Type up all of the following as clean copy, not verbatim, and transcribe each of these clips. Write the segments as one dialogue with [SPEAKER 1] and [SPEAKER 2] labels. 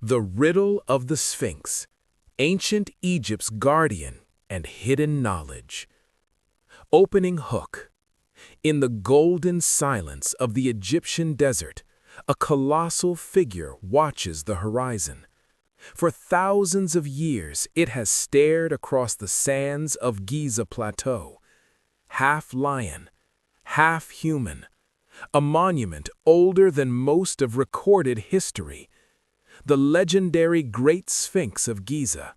[SPEAKER 1] The Riddle of the Sphinx, Ancient Egypt's Guardian and Hidden Knowledge. Opening hook. In the golden silence of the Egyptian desert, a colossal figure watches the horizon. For thousands of years, it has stared across the sands of Giza Plateau. Half lion, half human, a monument older than most of recorded history. The legendary Great Sphinx of Giza.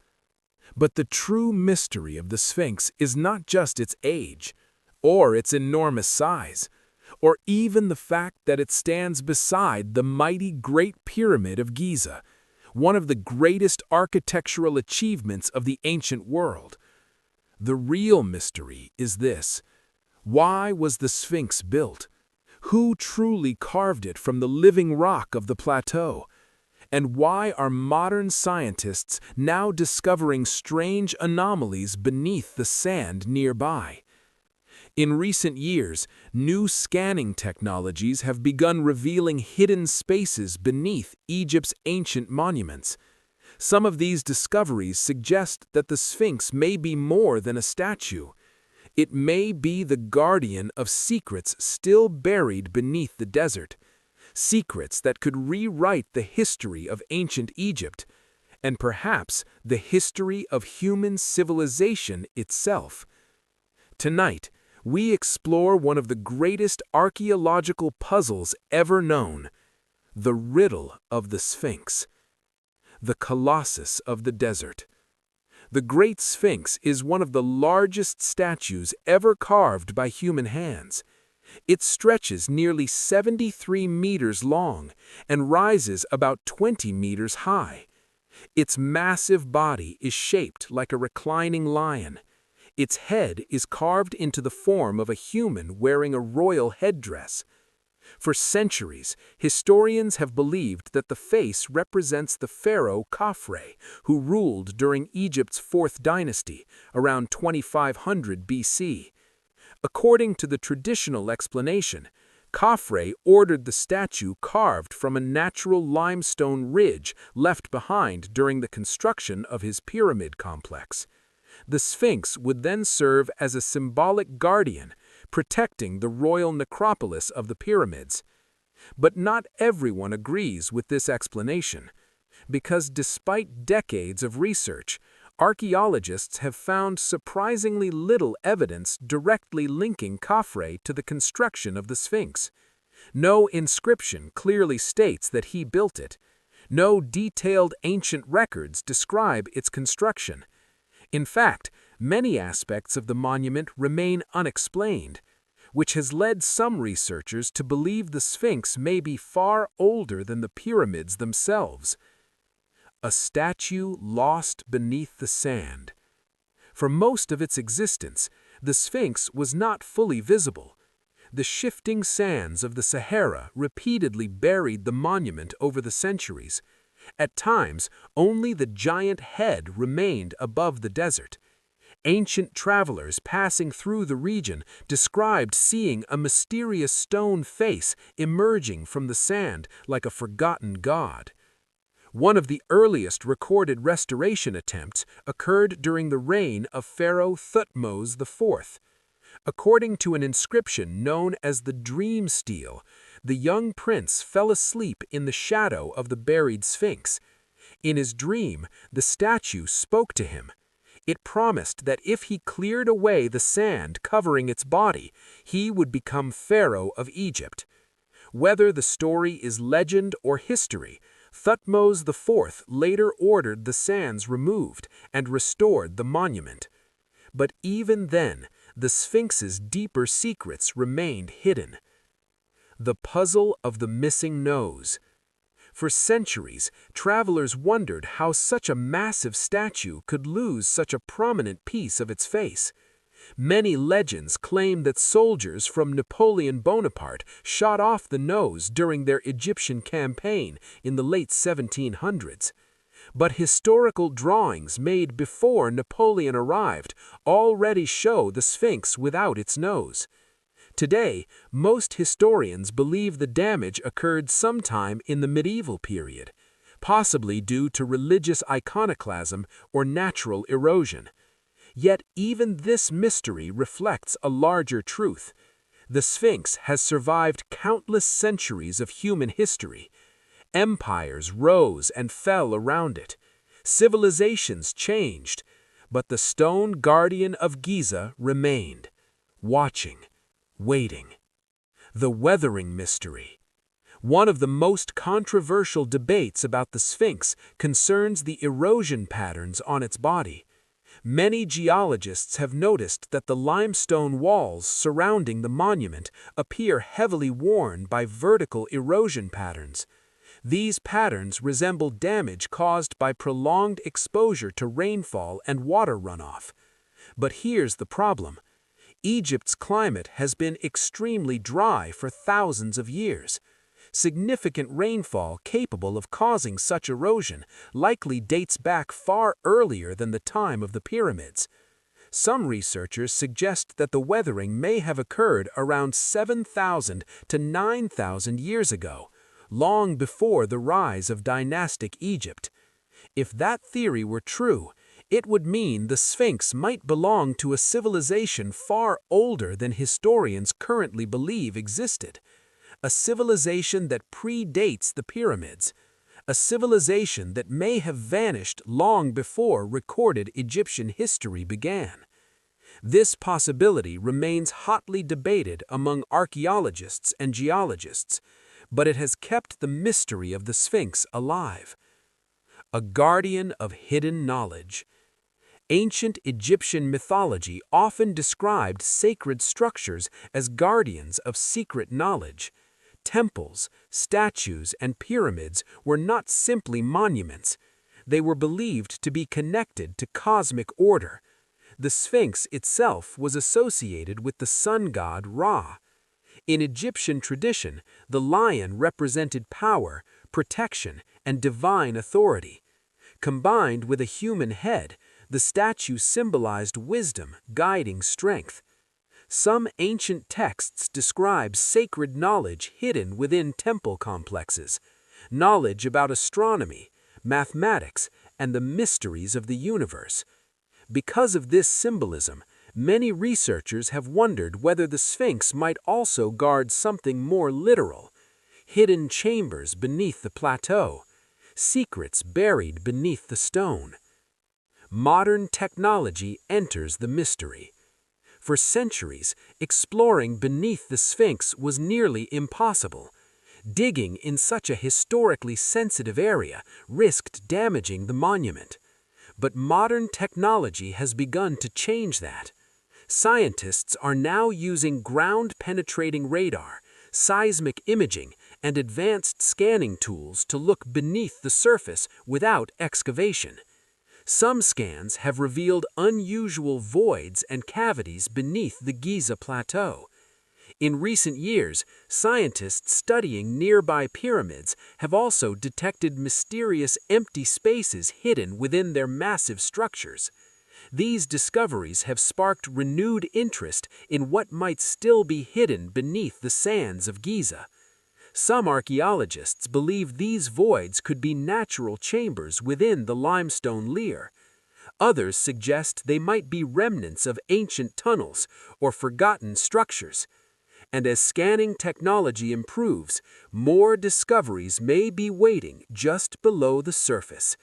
[SPEAKER 1] But the true mystery of the Sphinx is not just its age, or its enormous size, or even the fact that it stands beside the mighty Great Pyramid of Giza, one of the greatest architectural achievements of the ancient world. The real mystery is this: why was the Sphinx built? Who truly carved it from the living rock of the plateau? And why are modern scientists now discovering strange anomalies beneath the sand nearby? In recent years, new scanning technologies have begun revealing hidden spaces beneath Egypt's ancient monuments. Some of these discoveries suggest that the Sphinx may be more than a statue. It may be the guardian of secrets still buried beneath the desert. Secrets that could rewrite the history of ancient Egypt, and perhaps the history of human civilization itself. Tonight, we explore one of the greatest archaeological puzzles ever known: the riddle of the Sphinx. The Colossus of the Desert. The Great Sphinx is one of the largest statues ever carved by human hands. It stretches nearly 73 meters long and rises about 20 meters high. Its massive body is shaped like a reclining lion. Its head is carved into the form of a human wearing a royal headdress. For centuries, historians have believed that the face represents the Pharaoh Khafre, who ruled during Egypt's 4th dynasty, around 2500 BC. According to the traditional explanation, Khafre ordered the statue carved from a natural limestone ridge left behind during the construction of his pyramid complex. The Sphinx would then serve as a symbolic guardian, protecting the royal necropolis of the pyramids. But not everyone agrees with this explanation, because despite decades of research, archaeologists have found surprisingly little evidence directly linking Khafre to the construction of the Sphinx. No inscription clearly states that he built it. No detailed ancient records describe its construction. In fact, many aspects of the monument remain unexplained, which has led some researchers to believe the Sphinx may be far older than the pyramids themselves. A statue lost beneath the sand. For most of its existence, the Sphinx was not fully visible. The shifting sands of the Sahara repeatedly buried the monument over the centuries. At times, only the giant head remained above the desert. Ancient travelers passing through the region described seeing a mysterious stone face emerging from the sand like a forgotten god. One of the earliest recorded restoration attempts occurred during the reign of Pharaoh Thutmose IV. According to an inscription known as the Dream Stele, the young prince fell asleep in the shadow of the buried Sphinx. In his dream, the statue spoke to him. It promised that if he cleared away the sand covering its body, he would become Pharaoh of Egypt. Whether the story is legend or history, Thutmose IV later ordered the sands removed and restored the monument. But even then, the Sphinx's deeper secrets remained hidden. The puzzle of the missing nose. For centuries, travelers wondered how such a massive statue could lose such a prominent piece of its face. Many legends claim that soldiers from Napoleon Bonaparte shot off the nose during their Egyptian campaign in the late 1700s. But historical drawings made before Napoleon arrived already show the Sphinx without its nose. Today, most historians believe the damage occurred sometime in the medieval period. possibly due to religious iconoclasm or natural erosion. Yet even this mystery reflects a larger truth. The Sphinx has survived countless centuries of human history. Empires rose and fell around it. Civilizations changed, but the stone guardian of Giza remained, watching, waiting. The weathering mystery. One of the most controversial debates about the Sphinx concerns the erosion patterns on its body. Many geologists have noticed that the limestone walls surrounding the monument appear heavily worn by vertical erosion patterns. These patterns resemble damage caused by prolonged exposure to rainfall and water runoff. But here's the problem. Egypt's climate has been extremely dry for thousands of years. Significant rainfall capable of causing such erosion likely dates back far earlier than the time of the pyramids. Some researchers suggest that the weathering may have occurred around 7,000 to 9,000 years ago, long before the rise of dynastic Egypt. If that theory were true, it would mean the Sphinx might belong to a civilization far older than historians currently believe existed. A civilization that predates the pyramids. A civilization that may have vanished long before recorded Egyptian history began. This possibility remains hotly debated among archaeologists and geologists, but it has kept the mystery of the Sphinx alive. A guardian of hidden knowledge. Ancient Egyptian mythology often described sacred structures as guardians of secret knowledge. Temples, statues, and pyramids were not simply monuments. They were believed to be connected to cosmic order. The Sphinx itself was associated with the sun god Ra. In Egyptian tradition, the lion represented power, protection, and divine authority. Combined with a human head, the statue symbolized wisdom, guiding strength. Some ancient texts describe sacred knowledge hidden within temple complexes, knowledge about astronomy, mathematics, and the mysteries of the universe. Because of this symbolism, many researchers have wondered whether the Sphinx might also guard something more literal, hidden chambers beneath the plateau, secrets buried beneath the stone. Modern technology enters the mystery. For centuries, exploring beneath the Sphinx was nearly impossible. Digging in such a historically sensitive area risked damaging the monument. But modern technology has begun to change that. Scientists are now using ground-penetrating radar, seismic imaging, and advanced scanning tools to look beneath the surface without excavation. Some scans have revealed unusual voids and cavities beneath the Giza Plateau. In recent years, scientists studying nearby pyramids have also detected mysterious empty spaces hidden within their massive structures. These discoveries have sparked renewed interest in what might still be hidden beneath the sands of Giza. Some archaeologists believe these voids could be natural chambers within the limestone layer. Others suggest they might be remnants of ancient tunnels or forgotten structures. And as scanning technology improves, more discoveries may be waiting just below the surface.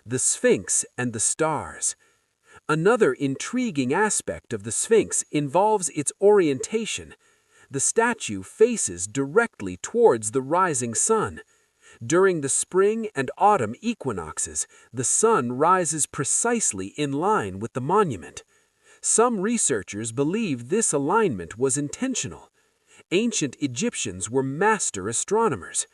[SPEAKER 1] The Sphinx and the stars. Another intriguing aspect of the Sphinx involves its orientation. The statue faces directly towards the rising sun. During the spring and autumn equinoxes, the sun rises precisely in line with the monument. Some researchers believe this alignment was intentional. Ancient Egyptians were master astronomers.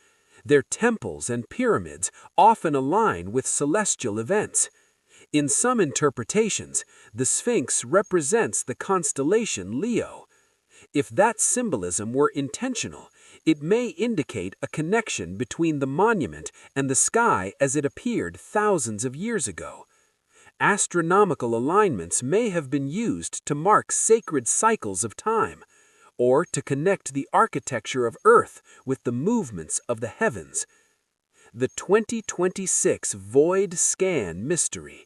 [SPEAKER 1] Their temples and pyramids often align with celestial events. In some interpretations, the Sphinx represents the constellation Leo. If that symbolism were intentional, it may indicate a connection between the monument and the sky as it appeared thousands of years ago. Astronomical alignments may have been used to mark sacred cycles of time, or to connect the architecture of Earth with the movements of the heavens.
[SPEAKER 2] the 2026 Void Scan Mystery.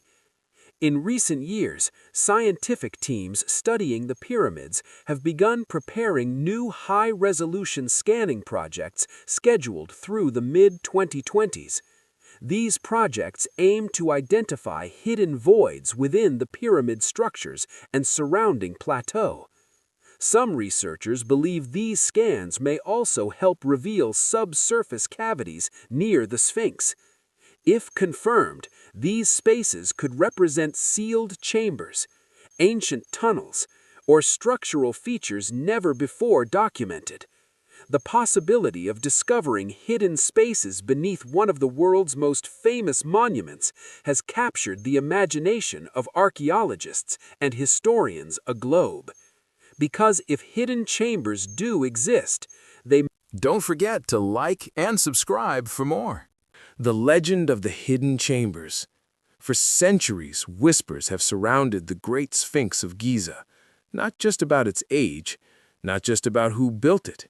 [SPEAKER 2] In recent years, scientific teams studying the pyramids have begun preparing new high-resolution scanning projects scheduled through the mid-2020s. These projects aim to identify hidden voids within the pyramid structures and surrounding plateau. Some researchers believe these scans may also help reveal subsurface cavities near the Sphinx. If confirmed, these spaces could represent sealed chambers, ancient tunnels, or structural features never before documented. The possibility of discovering hidden spaces beneath one of the world's most famous monuments has captured the imagination of archaeologists and historians aglobe. Because if hidden chambers do exist, they...
[SPEAKER 1] Don't forget to like and subscribe for more. The legend of the hidden chambers. For centuries, whispers have surrounded the Great Sphinx of Giza, not just about its age, not just about who built it,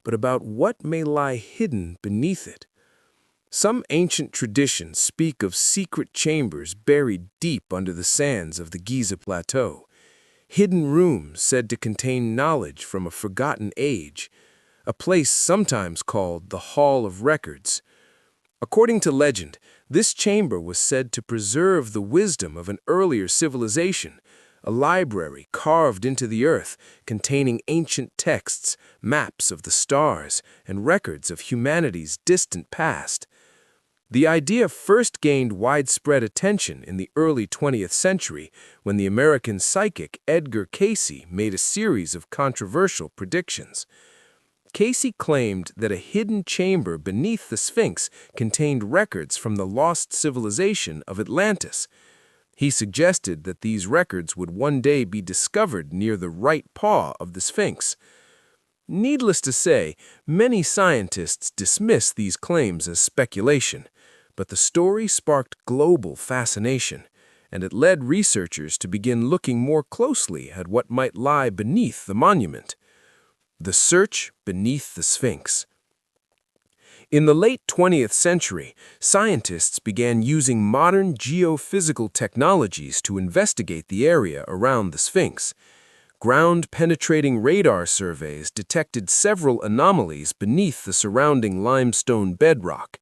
[SPEAKER 1] but about what may lie hidden beneath it. Some ancient traditions speak of secret chambers buried deep under the sands of the Giza Plateau, hidden rooms said to contain knowledge from a forgotten age, a place sometimes called the Hall of Records. According to legend, this chamber was said to preserve the wisdom of an earlier civilization, a library carved into the earth containing ancient texts, maps of the stars, and records of humanity's distant past. The idea first gained widespread attention in the early 20th century when the American psychic Edgar Cayce made a series of controversial predictions. Cayce claimed that a hidden chamber beneath the Sphinx contained records from the lost civilization of Atlantis. He suggested that these records would one day be discovered near the right paw of the Sphinx. Needless to say, many scientists dismiss these claims as speculation, but the story sparked global fascination, and it led researchers to begin looking more closely at what might lie beneath the monument. The search beneath the Sphinx. In the late 20th century, scientists began using modern geophysical technologies to investigate the area around the Sphinx. Ground-penetrating radar surveys detected several anomalies beneath the surrounding limestone bedrock.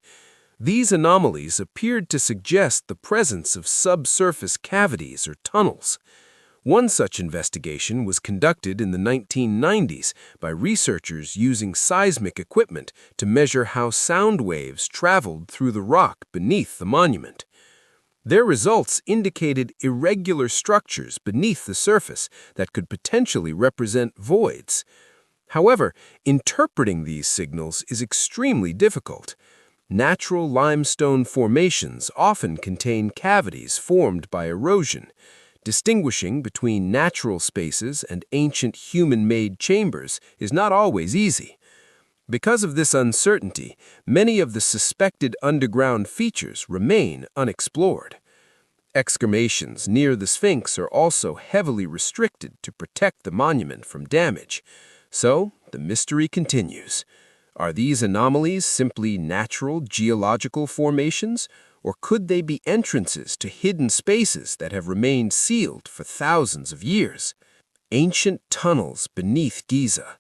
[SPEAKER 1] These anomalies appeared to suggest the presence of subsurface cavities or tunnels. One such investigation was conducted in the 1990s by researchers using seismic equipment to measure how sound waves traveled through the rock beneath the monument. Their results indicated irregular structures beneath the surface that could potentially represent voids. However, interpreting these signals is extremely difficult. Natural limestone formations often contain cavities formed by erosion. Distinguishing between natural spaces and ancient human-made chambers is not always easy. Because of this uncertainty, many of the suspected underground features remain unexplored. Excavations near the Sphinx are also heavily restricted to protect the monument from damage. So, the mystery continues. Are these anomalies simply natural geological formations, or could they be entrances to hidden spaces that have remained sealed for thousands of years? Ancient tunnels beneath Giza.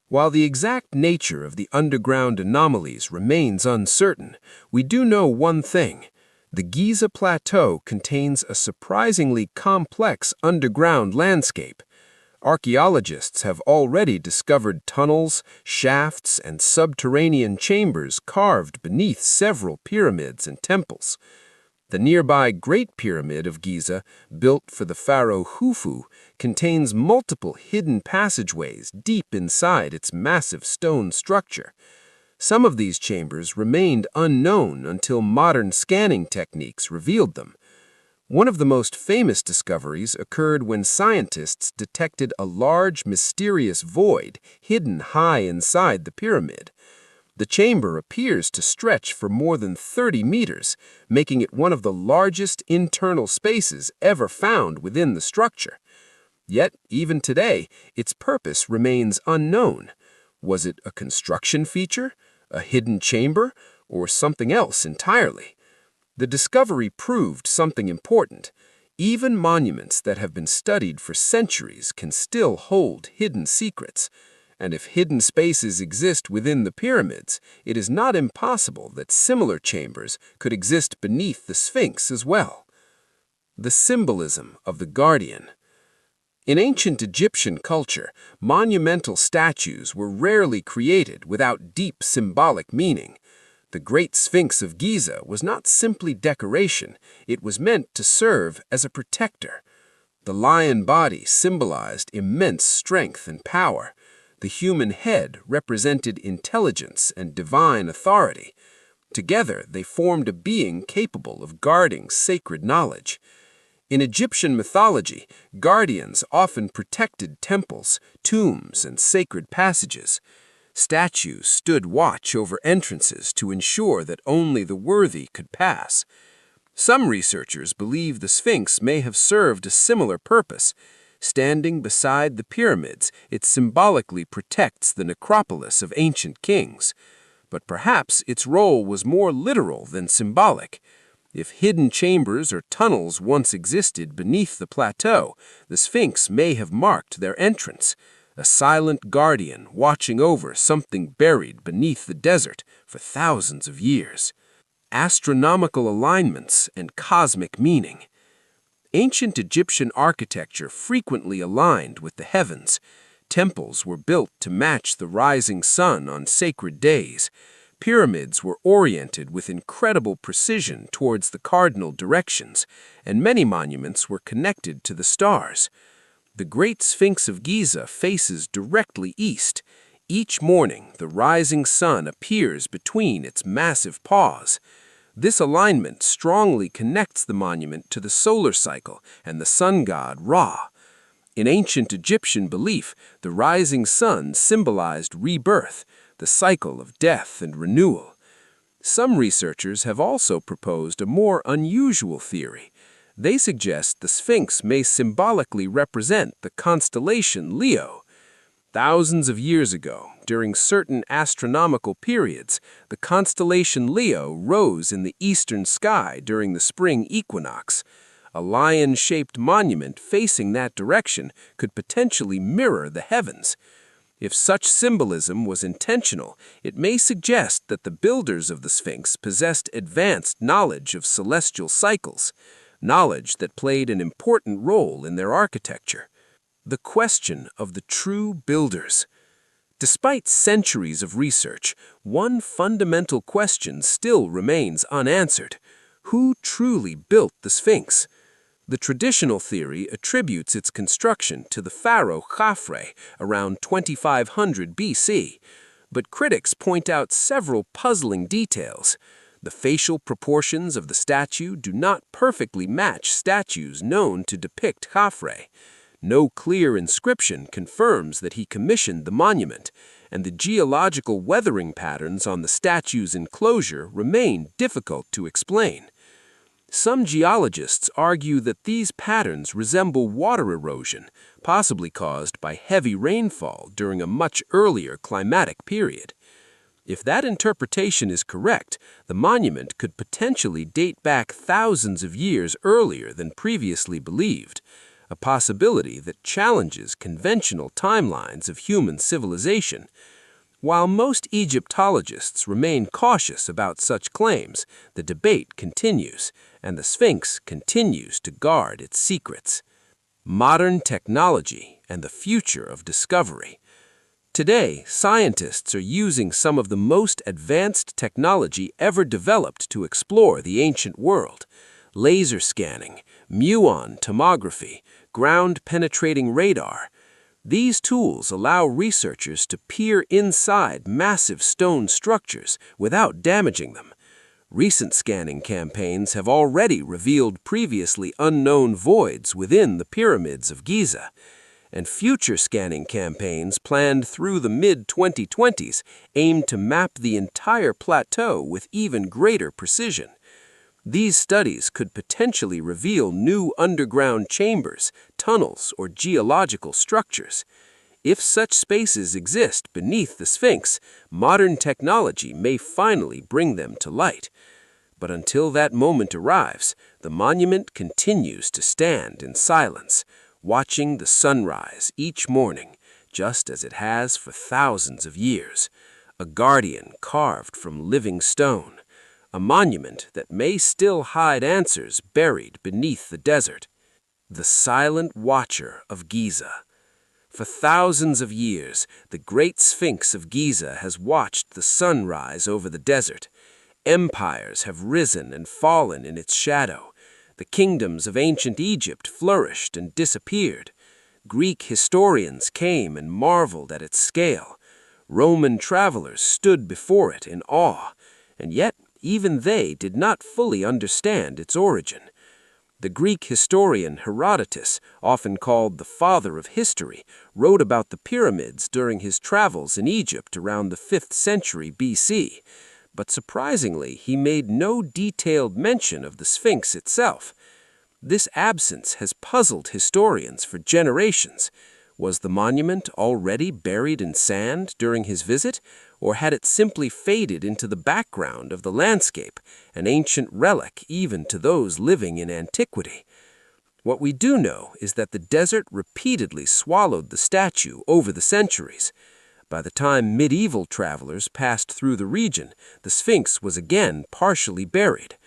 [SPEAKER 1] While the exact nature of the underground anomalies remains uncertain, we do know one thing. The Giza Plateau contains a surprisingly complex underground landscape. Archaeologists have already discovered tunnels, shafts, and subterranean chambers carved beneath several pyramids and temples. The nearby Great Pyramid of Giza, built for the Pharaoh Khafre, contains multiple hidden passageways deep inside its massive stone structure. Some of these chambers remained unknown until modern scanning techniques revealed them. One of the most famous discoveries occurred when scientists detected a large, mysterious void hidden high inside the pyramid. The chamber appears to stretch for more than 30 meters, making it one of the largest internal spaces ever found within the structure. Yet, even today, its purpose remains unknown. Was it a construction feature, a hidden chamber,
[SPEAKER 2] or something else entirely? The discovery proved something important. Even monuments that have been studied for centuries can still hold hidden secrets. And if hidden spaces exist within the pyramids, it is not impossible that similar chambers could exist beneath the Sphinx as well. The symbolism of the guardian. In ancient Egyptian culture, monumental statues were rarely created without deep symbolic meaning. The Great Sphinx of Giza was not simply decoration, it was meant to serve as a protector. The lion body symbolized immense strength and power. The human head represented intelligence and divine authority. Together, they formed a being capable of guarding sacred knowledge. In Egyptian mythology, guardians often protected temples, tombs, and sacred passages. Statues stood watch over entrances to ensure that only the worthy could pass. Some researchers believe the Sphinx may have served a similar purpose. Standing beside the pyramids, it symbolically protects the necropolis of ancient kings. But perhaps its role was more literal than symbolic. If hidden chambers or tunnels once existed beneath the plateau, the Sphinx may have marked their entrance, a silent guardian watching over something buried beneath the desert for thousands of years. Astronomical alignments and cosmic meaning. Ancient Egyptian architecture frequently aligned with the heavens. Temples were built to match the rising sun on sacred days. Pyramids were oriented with incredible precision towards the cardinal directions, and many monuments were connected to the stars. The Great Sphinx of Giza faces directly east. Each morning, the rising sun appears between its massive paws. This alignment strongly connects the monument to the solar cycle and the sun god Ra. In ancient Egyptian belief, the rising sun symbolized rebirth, the cycle of death and renewal. Some researchers have also proposed a more unusual theory. They suggest the Sphinx may symbolically represent the constellation Leo. Thousands of years ago, during certain astronomical periods, the constellation Leo rose in the eastern sky during the spring equinox. A lion-shaped monument facing that direction could potentially mirror the heavens. If such symbolism was intentional, it may suggest that the builders of the Sphinx possessed advanced knowledge of celestial cycles, knowledge that played an important role in their architecture. The question of the true builders. Despite centuries of research, one fundamental question still remains unanswered. Who truly built the Sphinx? The traditional theory attributes its construction to the Pharaoh Khafre around 2500 BC, but critics point out several puzzling details. The facial proportions of the statue do not perfectly match statues known to depict Khafre. No clear inscription confirms that he commissioned the monument, and the geological weathering patterns on the statue's enclosure remain difficult to explain. Some geologists argue that these patterns resemble water erosion, possibly caused by heavy rainfall during a much earlier climatic period. If that interpretation is correct, the monument could potentially date back thousands of years earlier than previously believed, a possibility that challenges conventional timelines of human civilization. While most Egyptologists remain cautious about such claims, the debate continues, and the Sphinx continues to guard its secrets. Modern technology and the future of discovery. Today, scientists are using some of the most advanced technology ever developed to explore the ancient world. Laser scanning, muon tomography, ground-penetrating radar. These tools allow researchers to peer inside massive stone structures without damaging them. Recent scanning campaigns have already revealed previously unknown voids within the pyramids of Giza, and future scanning campaigns planned through the mid-2020s aim to map the entire plateau with even greater precision. These studies could potentially reveal new underground chambers, tunnels, or geological structures. If such spaces exist beneath the Sphinx, modern technology may finally bring them to light. But until that moment arrives, the monument continues to stand in silence, watching the sunrise each morning, just as it has for thousands of years, a guardian carved from living stone, a monument that may still hide answers buried beneath the desert. The silent watcher of Giza. For thousands of years, the Great Sphinx of Giza has watched the sun rise over the desert. Empires have risen and fallen in its shadow. The kingdoms of ancient Egypt flourished and disappeared. Greek historians came and marveled at its scale. Roman travelers stood before it in awe, and yet even they did not fully understand its origin. The Greek historian Herodotus, often called the father of history, wrote about the pyramids during his travels in Egypt around the 5th century BC. But surprisingly, he made no detailed mention of the Sphinx itself. This absence has puzzled historians for generations. Was the monument already buried in sand during his visit, or had it simply faded into the background of the landscape, an ancient relic even to those living in antiquity? What we do know is that the desert repeatedly swallowed the statue over the centuries. By the time medieval travelers passed through the region, the Sphinx was again partially buried.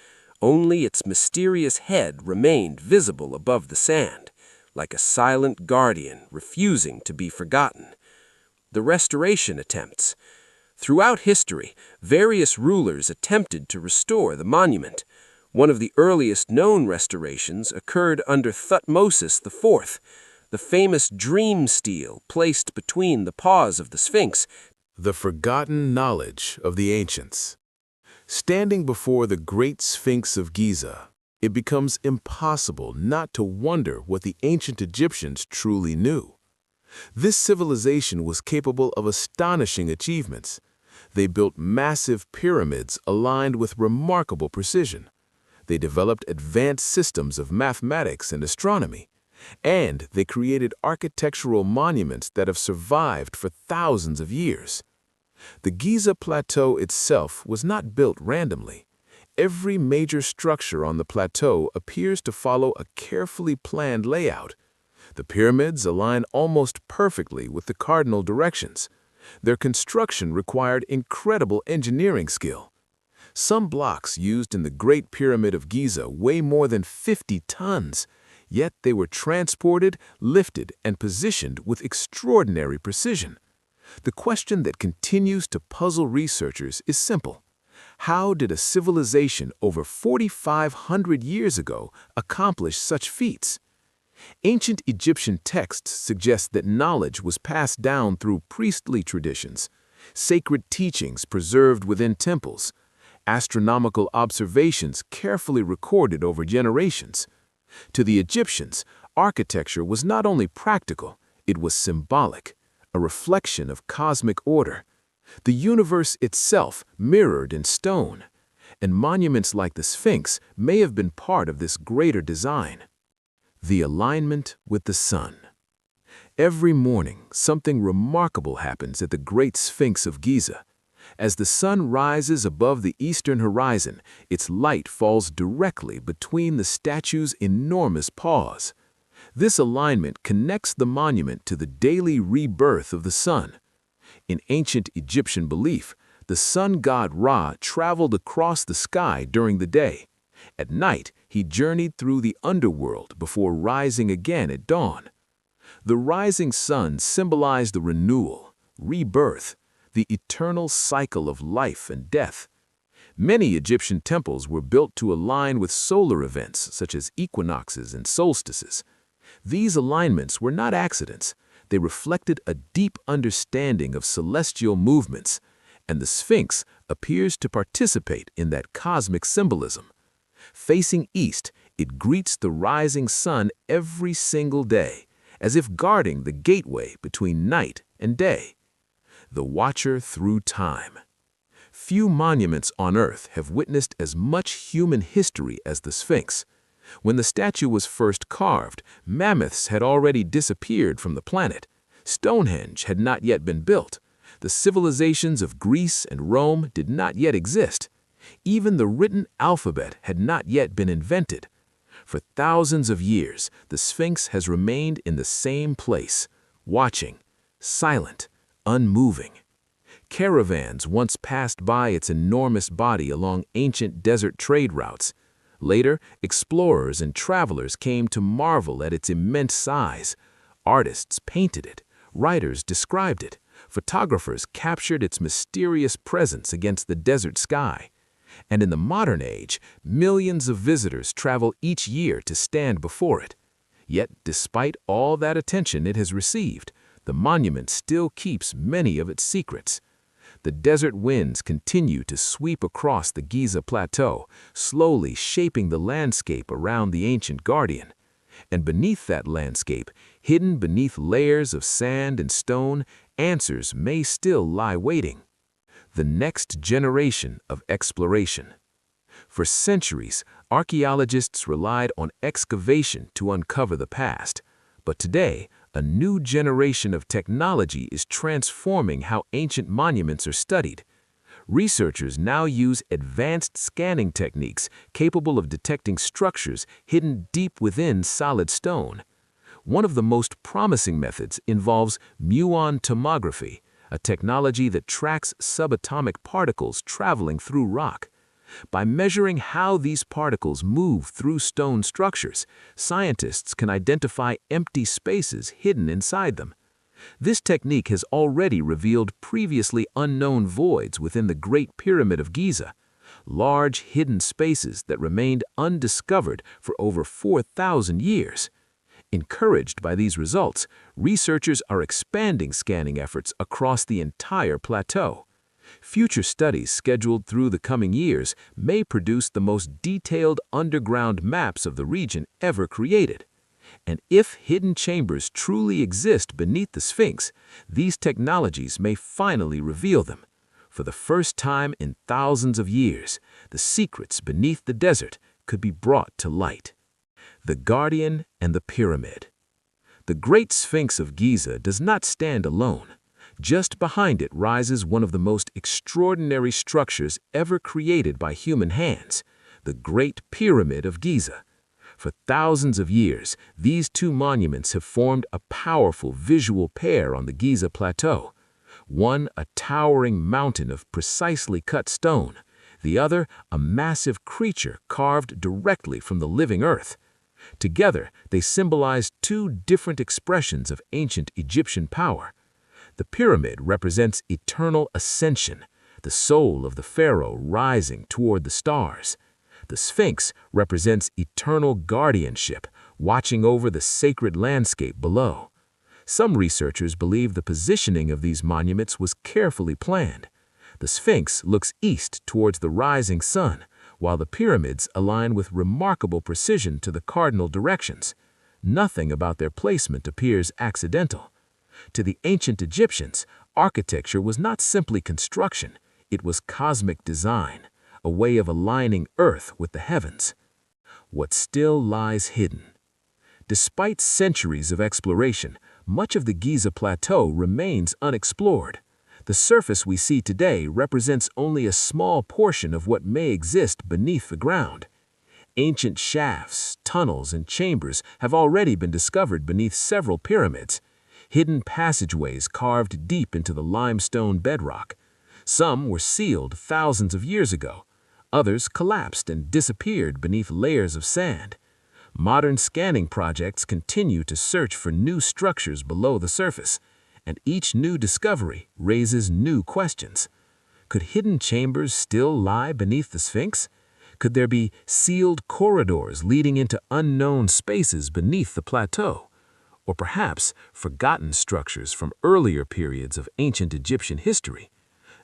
[SPEAKER 2] Only its mysterious head remained visible above the sand, like a silent guardian refusing to be forgotten. The restoration attempts. Throughout history, various rulers attempted to restore the monument. One of the earliest known restorations occurred under Thutmose IV. The famous dream stele placed between the paws of the Sphinx,
[SPEAKER 1] The forgotten knowledge of the ancients. Standing before the Great Sphinx of Giza, it becomes impossible not to wonder what the ancient Egyptians truly knew. This civilization was capable of astonishing achievements. They built massive pyramids aligned with remarkable precision. They developed advanced systems of mathematics and astronomy. And they created architectural monuments that have survived for thousands of years. The Giza Plateau itself was not built randomly. Every major structure on the plateau appears to follow a carefully planned layout. The pyramids align almost perfectly with the cardinal directions. Their construction required incredible engineering skill. Some blocks used in the Great Pyramid of Giza weigh more than 50 tons. Yet they were transported, lifted, and positioned with extraordinary precision. The question that continues to puzzle researchers is simple. How did a civilization over 4,500 years ago accomplish such feats? Ancient Egyptian texts suggest that knowledge was passed down through priestly traditions, sacred teachings preserved within temples, astronomical observations carefully recorded over generations. To the Egyptians, architecture was not only practical, it was symbolic, a reflection of cosmic order. The universe itself mirrored in stone, and monuments like the Sphinx may have been part of this greater design. The alignment with the sun. Every morning, something remarkable happens at the Great Sphinx of Giza. As the sun rises above the eastern horizon, its light falls directly between the statue's enormous paws. This alignment connects the monument to the daily rebirth of the sun. In ancient Egyptian belief, the sun god Ra traveled across the sky during the day. At night, he journeyed through the underworld before rising again at dawn. The rising sun symbolized the renewal, rebirth, the eternal cycle of life and death. Many Egyptian temples were built to align with solar events such as equinoxes and solstices. These alignments were not accidents. They reflected a deep understanding of celestial movements, and the Sphinx appears to participate in that cosmic symbolism. Facing east, it greets the rising sun every single day, as if guarding the gateway between night and day. The watcher through time. Few monuments on Earth have witnessed as much human history as the Sphinx. When the statue was first carved, mammoths had already disappeared from the planet. Stonehenge had not yet been built. The civilizations of Greece and Rome did not yet exist. Even the written alphabet had not yet been invented. For thousands of years, the Sphinx has remained in the same place, watching, silent, unmoving. Caravans once passed by its enormous body along ancient desert trade routes. Later, explorers and travelers came to marvel at its immense size. Artists painted it, writers described it, photographers captured its mysterious presence against the desert sky. And in the modern age, millions of visitors travel each year to stand before it. Yet, despite all that attention it has received, the monument still keeps many of its secrets. The desert winds continue to sweep across the Giza Plateau, slowly shaping the landscape around the ancient guardian. And beneath that landscape, hidden beneath layers of sand and stone, answers may still lie waiting. The next generation of exploration. For centuries, archaeologists relied on excavation to uncover the past. But today, a new generation of technology is transforming how ancient monuments are studied. Researchers now use advanced scanning techniques capable of detecting structures hidden deep within solid stone. One of the most promising methods involves muon tomography, a technology that tracks subatomic particles traveling through rock. By measuring how these particles move through stone structures, scientists can identify empty spaces hidden inside them. This technique has already revealed previously unknown voids within the Great Pyramid of Giza, large hidden spaces that remained undiscovered for over 4,000 years. Encouraged by these results, researchers are expanding scanning efforts across the entire plateau. Future studies scheduled through the coming years may produce the most detailed underground maps of the region ever created. And if hidden chambers truly exist beneath the Sphinx, these technologies may finally reveal them. For the first time in thousands of years, the secrets beneath the desert could be brought to light. The Guardian and the Pyramid. The Great Sphinx of Giza does not stand alone. Just behind it rises one of the most extraordinary structures ever created by human hands, the Great Pyramid of Giza. For thousands of years, these two monuments have formed a powerful visual pair on the Giza Plateau. One a towering mountain of precisely cut stone, the other a massive creature carved directly from the living earth. Together, they symbolize two different expressions of ancient Egyptian power. The pyramid represents eternal ascension, the soul of the pharaoh rising toward the stars. The Sphinx represents eternal guardianship, watching over the sacred landscape below. Some researchers believe the positioning of these monuments was carefully planned. The Sphinx looks east towards the rising sun, while the pyramids align with remarkable precision to the cardinal directions. Nothing about their placement appears accidental. To the ancient Egyptians, architecture was not simply construction, it was cosmic design, a way of aligning Earth with the heavens. What still lies hidden? Despite centuries of exploration, much of the Giza Plateau remains unexplored. The surface we see today represents only a small portion of what may exist beneath the ground. Ancient shafts, tunnels, and chambers have already been discovered beneath several pyramids, hidden passageways carved deep into the limestone bedrock. Some were sealed thousands of years ago. Others collapsed and disappeared beneath layers of sand. Modern scanning projects continue to search for new structures below the surface, and each new discovery raises new questions. Could hidden chambers still lie beneath the Sphinx? Could there be sealed corridors leading into unknown spaces beneath the plateau? Or perhaps forgotten structures from earlier periods of ancient Egyptian history?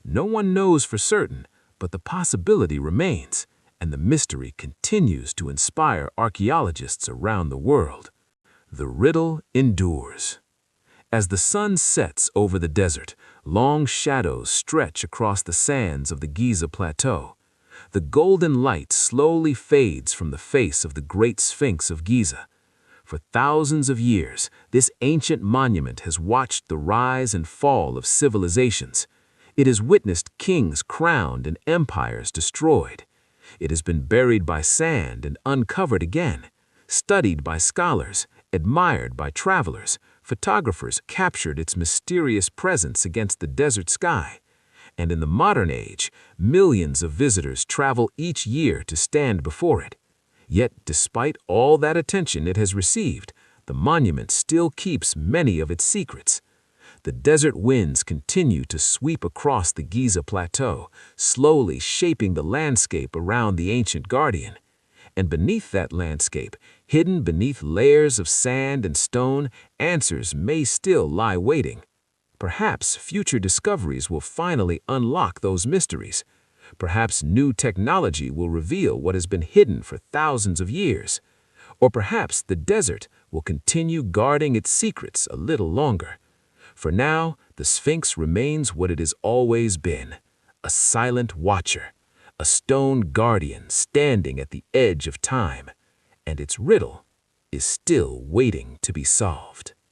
[SPEAKER 1] No one knows for certain, but the possibility remains, and the mystery continues to inspire archaeologists around the world. The riddle endures. As the sun sets over the desert, long shadows stretch across the sands of the Giza Plateau. The golden light slowly fades from the face of the Great Sphinx of Giza. For thousands of years, this ancient monument has watched the rise and fall of civilizations. It has witnessed kings crowned and empires destroyed. It has been buried by sand and uncovered again, studied by scholars, admired by travelers. Photographers captured its mysterious presence against the desert sky. And in the modern age, millions of visitors travel each year to stand before it. Yet, despite all that attention it has received, the monument still keeps many of its secrets. The desert winds continue to sweep across the Giza Plateau, slowly shaping the landscape around the ancient guardian. And beneath that landscape, hidden beneath layers of sand and stone, answers may still lie waiting. Perhaps future discoveries will finally unlock those mysteries. Perhaps new technology will reveal what has been hidden for thousands of years. Or perhaps the desert will continue guarding its secrets a little longer. For now, the Sphinx remains what it has always been, a silent watcher, a stone guardian standing at the edge of time, and its riddle is still waiting to be solved.